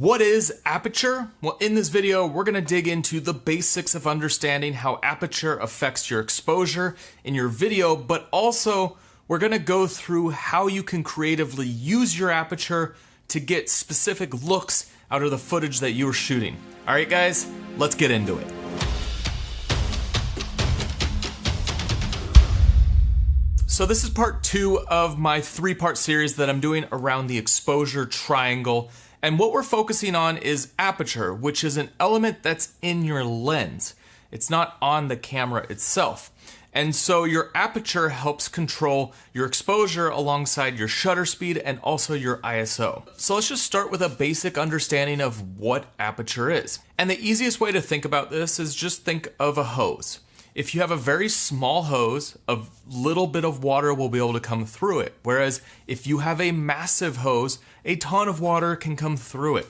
What is aperture? Well, in this video, we're gonna dig into the basics of understanding how aperture affects your exposure in your video, but also we're gonna go through how you can creatively use your aperture to get specific looks out of the footage that you're shooting. All right, guys, let's get into it. So this is part 2 of my 3-part series that I'm doing around the exposure triangle. And what we're focusing on is aperture, which is an element that's in your lens. It's not on the camera itself. And so your aperture helps control your exposure alongside your shutter speed and also your ISO. So let's just start with a basic understanding of what aperture is. And the easiest way to think about this is just think of a hose. If you have a very small hose, a little bit of water will be able to come through it. Whereas if you have a massive hose, a ton of water can come through it.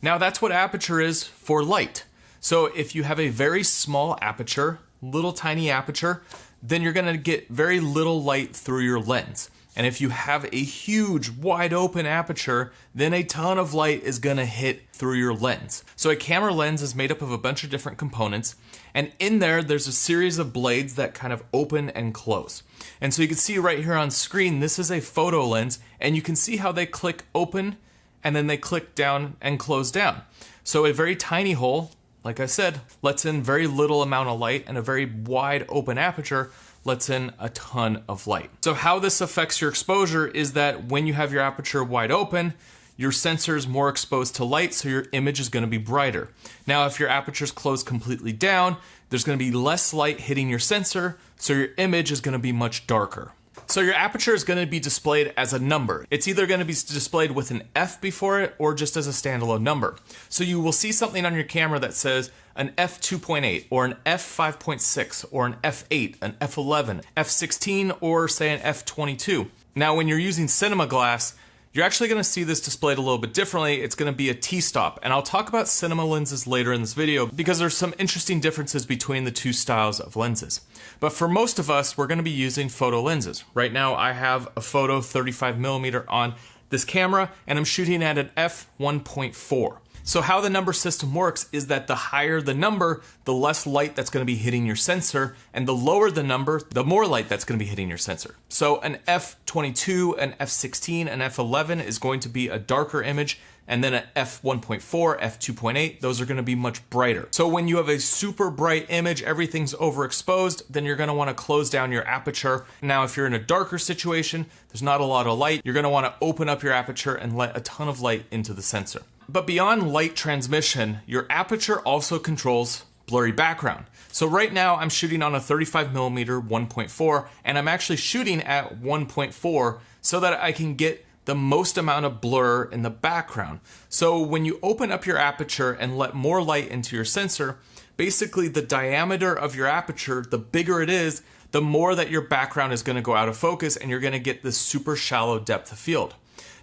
Now that's what aperture is for light. So if you have a very small aperture, little tiny aperture, then you're gonna get very little light through your lens. And if you have a huge, wide open aperture, then a ton of light is gonna hit through your lens. So a camera lens is made up of a bunch of different components, and in there's a series of blades that kind of open and close. And so you can see right here on screen, this is a photo lens, and you can see how they click open, and then they click down and close down. So a very tiny hole, like I said, lets in very little amount of light, and a very wide open aperture lets in a ton of light. So how this affects your exposure is that when you have your aperture wide open, your sensor is more exposed to light, so your image is gonna be brighter. Now, if your aperture is closed completely down, there's gonna be less light hitting your sensor, so your image is gonna be much darker. So your aperture is gonna be displayed as a number. It's either gonna be displayed with an F before it or just as a standalone number. So you will see something on your camera that says an f2.8 or an f5.6 or an f8, an f11, f16, or say an f22. Now when you're using cinema glass, you're actually gonna see this displayed a little bit differently. It's gonna be a T-stop, and I'll talk about cinema lenses later in this video because there's some interesting differences between the two styles of lenses. But for most of us, we're gonna be using photo lenses. Right now, I have a photo 35mm on this camera, and I'm shooting at an f1.4. So how the number system works is that the higher the number, the less light that's gonna be hitting your sensor, and the lower the number, the more light that's gonna be hitting your sensor. So an f22, an f16, an f11 is going to be a darker image, and then an f1.4, f2.8, those are gonna be much brighter. So when you have a super bright image, everything's overexposed, then you're gonna wanna close down your aperture. Now, if you're in a darker situation, there's not a lot of light, you're gonna wanna open up your aperture and let a ton of light into the sensor. But beyond light transmission, your aperture also controls blurry background. So right now I'm shooting on a 35mm 1.4, and I'm actually shooting at 1.4 so that I can get the most amount of blur in the background. So when you open up your aperture and let more light into your sensor, basically the diameter of your aperture, the bigger it is, the more that your background is gonna go out of focus, and you're gonna get this super shallow depth of field.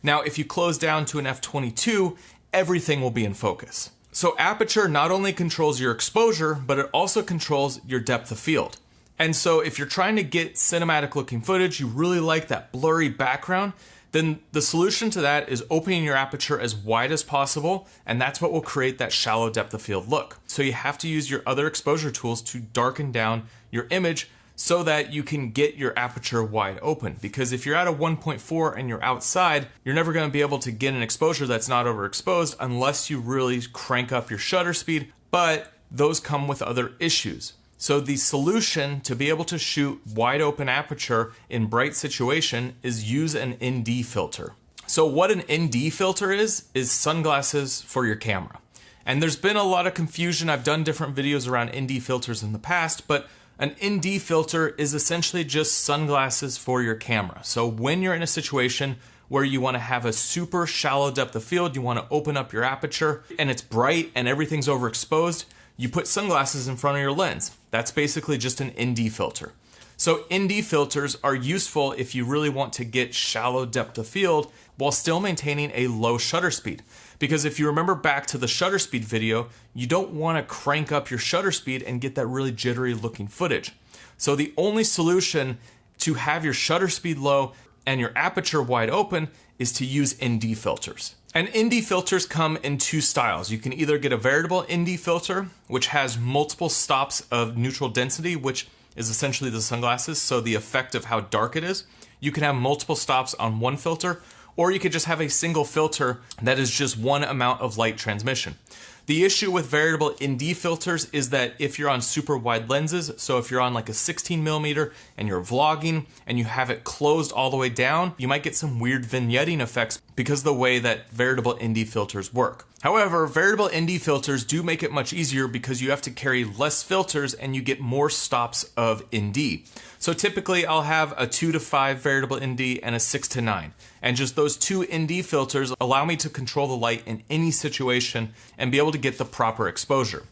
Now, if you close down to an f22, everything will be in focus. So aperture not only controls your exposure, but it also controls your depth of field. And so if you're trying to get cinematic looking footage, you really like that blurry background, then the solution to that is opening your aperture as wide as possible, and that's what will create that shallow depth of field look. So you have to use your other exposure tools to darken down your image so that you can get your aperture wide open. Because if you're at a 1.4 and you're outside, you're never gonna be able to get an exposure that's not overexposed unless you really crank up your shutter speed, but those come with other issues. So the solution to be able to shoot wide open aperture in bright situation is use an ND filter. So what an ND filter is sunglasses for your camera. And there's been a lot of confusion. I've done different videos around ND filters in the past, but an ND filter is essentially just sunglasses for your camera. So when you're in a situation where you want to have a super shallow depth of field, you want to open up your aperture, and it's bright and everything's overexposed, you put sunglasses in front of your lens. That's basically just an ND filter. So ND filters are useful if you really want to get shallow depth of field while still maintaining a low shutter speed. Because if you remember back to the shutter speed video, you don't want to crank up your shutter speed and get that really jittery looking footage. So the only solution to have your shutter speed low and your aperture wide open is to use ND filters. And ND filters come in two styles. You can either get a variable ND filter, which has multiple stops of neutral density, which is essentially the sunglasses, so the effect of how dark it is. You can have multiple stops on one filter, or you could just have a single filter that is just one amount of light transmission. The issue with variable ND filters is that if you're on super wide lenses, so if you're on like a 16mm and you're vlogging and you have it closed all the way down, you might get some weird vignetting effects because of the way that variable ND filters work. However, variable ND filters do make it much easier because you have to carry less filters and you get more stops of ND. So typically I'll have a 2 to 5 variable ND and a 6 to 9. And just those two ND filters allow me to control the light in any situation and be able to get the proper exposure.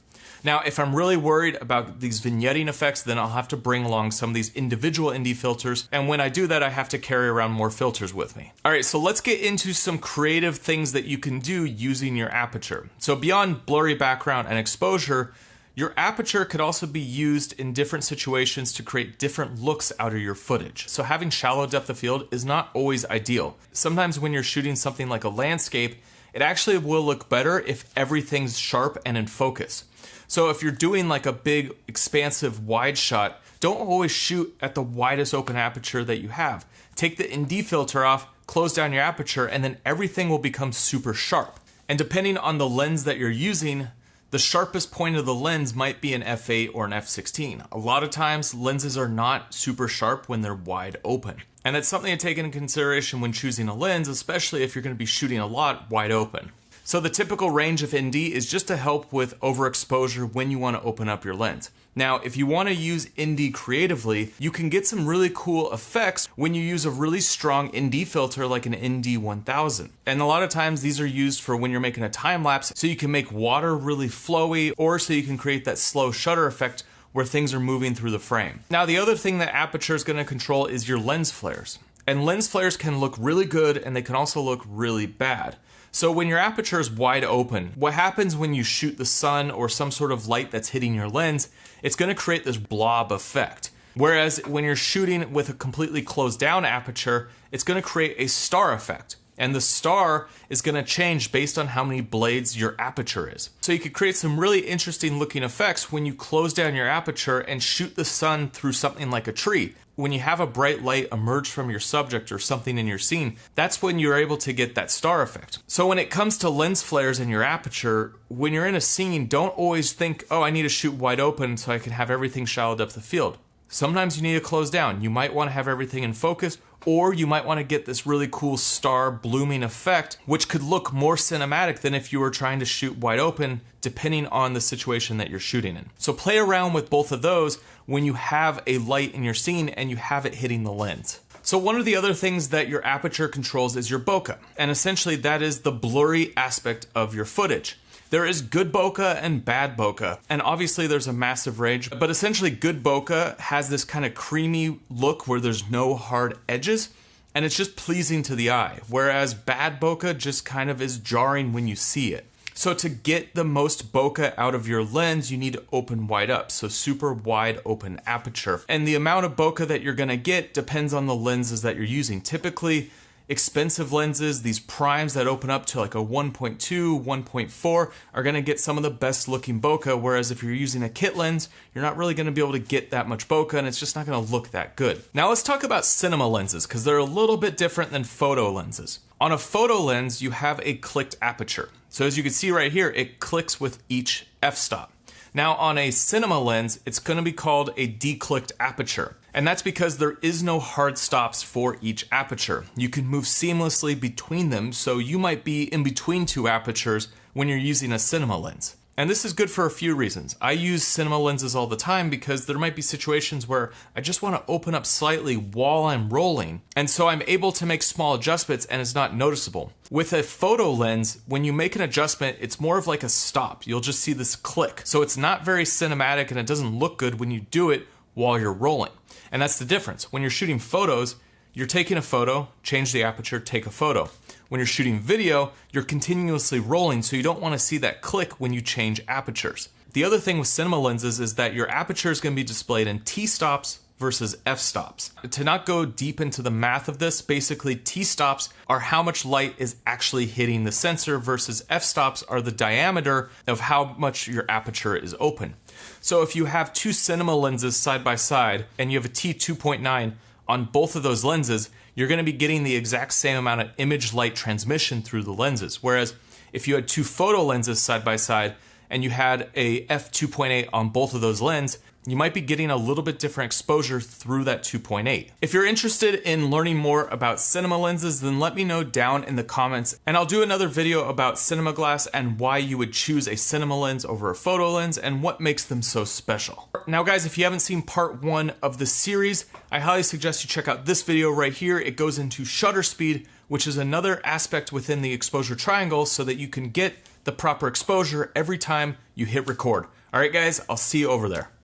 Now, if I'm really worried about these vignetting effects, then I'll have to bring along some of these individual ND filters. And when I do that, I have to carry around more filters with me. All right, so let's get into some creative things that you can do using your aperture. So beyond blurry background and exposure, your aperture could also be used in different situations to create different looks out of your footage. So having shallow depth of field is not always ideal. Sometimes when you're shooting something like a landscape, it actually will look better if everything's sharp and in focus. So if you're doing like a big, expansive wide shot, don't always shoot at the widest open aperture that you have. Take the ND filter off, close down your aperture, and then everything will become super sharp. And depending on the lens that you're using, the sharpest point of the lens might be an f8 or an f16. A lot of times lenses are not super sharp when they're wide open. And that's something to take into consideration when choosing a lens, especially if you're going to be shooting a lot wide open. So the typical range of ND is just to help with overexposure when you want to open up your lens. Now, if you want to use ND creatively, you can get some really cool effects when you use a really strong ND filter like an ND 1000. And a lot of times these are used for when you're making a time lapse, so you can make water really flowy, or so you can create that slow shutter effect where things are moving through the frame. Now, the other thing that Aperture is going to control is your lens flares. And lens flares can look really good and they can also look really bad. So when your aperture is wide open, what happens when you shoot the sun or some sort of light that's hitting your lens, it's going to create this blob effect. Whereas when you're shooting with a completely closed down aperture, it's going to create a star effect. And the star is going to change based on how many blades your aperture is. So you could create some really interesting looking effects when you close down your aperture and shoot the sun through something like a tree. When you have a bright light emerge from your subject or something in your scene, that's when you're able to get that star effect. So when it comes to lens flares in your aperture, when you're in a scene, don't always think, oh, I need to shoot wide open so I can have everything shallow depth of field. Sometimes you need to close down. You might want to have everything in focus, or you might want to get this really cool star blooming effect, which could look more cinematic than if you were trying to shoot wide open, depending on the situation that you're shooting in. So play around with both of those when you have a light in your scene and you have it hitting the lens. So one of the other things that your aperture controls is your bokeh, and essentially that is the blurry aspect of your footage. There is good bokeh and bad bokeh, and obviously there's a massive range, but essentially good bokeh has this kind of creamy look where there's no hard edges, and it's just pleasing to the eye, whereas bad bokeh just kind of is jarring when you see it. So to get the most bokeh out of your lens, you need to open wide up, so super wide open aperture. And the amount of bokeh that you're gonna get depends on the lenses that you're using. Typically, expensive lenses, these primes that open up to like a 1.2, 1.4 are gonna get some of the best looking bokeh, whereas if you're using a kit lens, you're not really gonna be able to get that much bokeh and it's just not gonna look that good. Now let's talk about cinema lenses, because they're a little bit different than photo lenses. On a photo lens, you have a clicked aperture. So as you can see right here, it clicks with each f-stop. Now on a cinema lens, it's gonna be called a declicked aperture. And that's because there is no hard stops for each aperture. You can move seamlessly between them, so you might be in between two apertures when you're using a cinema lens. And this is good for a few reasons. I use cinema lenses all the time because there might be situations where I just want to open up slightly while I'm rolling, and so I'm able to make small adjustments and it's not noticeable. With a photo lens, when you make an adjustment, it's more of like a stop. You'll just see this click. So it's not very cinematic and it doesn't look good when you do it while you're rolling. And that's the difference. When you're shooting photos, you're taking a photo, change the aperture, take a photo. When you're shooting video, you're continuously rolling, so you don't want to see that click when you change apertures. The other thing with cinema lenses is that your aperture is going to be displayed in t-stops, versus f-stops. To not go deep into the math of this, basically t-stops are how much light is actually hitting the sensor versus f-stops are the diameter of how much your aperture is open. So if you have two cinema lenses side by side and you have a t2.9 on both of those lenses, you're going to be getting the exact same amount of image light transmission through the lenses. Whereas if you had two photo lenses side by side and you had a f2.8 on both of those lenses, you might be getting a little bit different exposure through that 2.8. If you're interested in learning more about cinema lenses, then let me know down in the comments, and I'll do another video about cinema glass and why you would choose a cinema lens over a photo lens and what makes them so special. Now guys, if you haven't seen part 1 of the series, I highly suggest you check out this video right here. It goes into shutter speed, which is another aspect within the exposure triangle so that you can get the proper exposure every time you hit record. All right guys, I'll see you over there.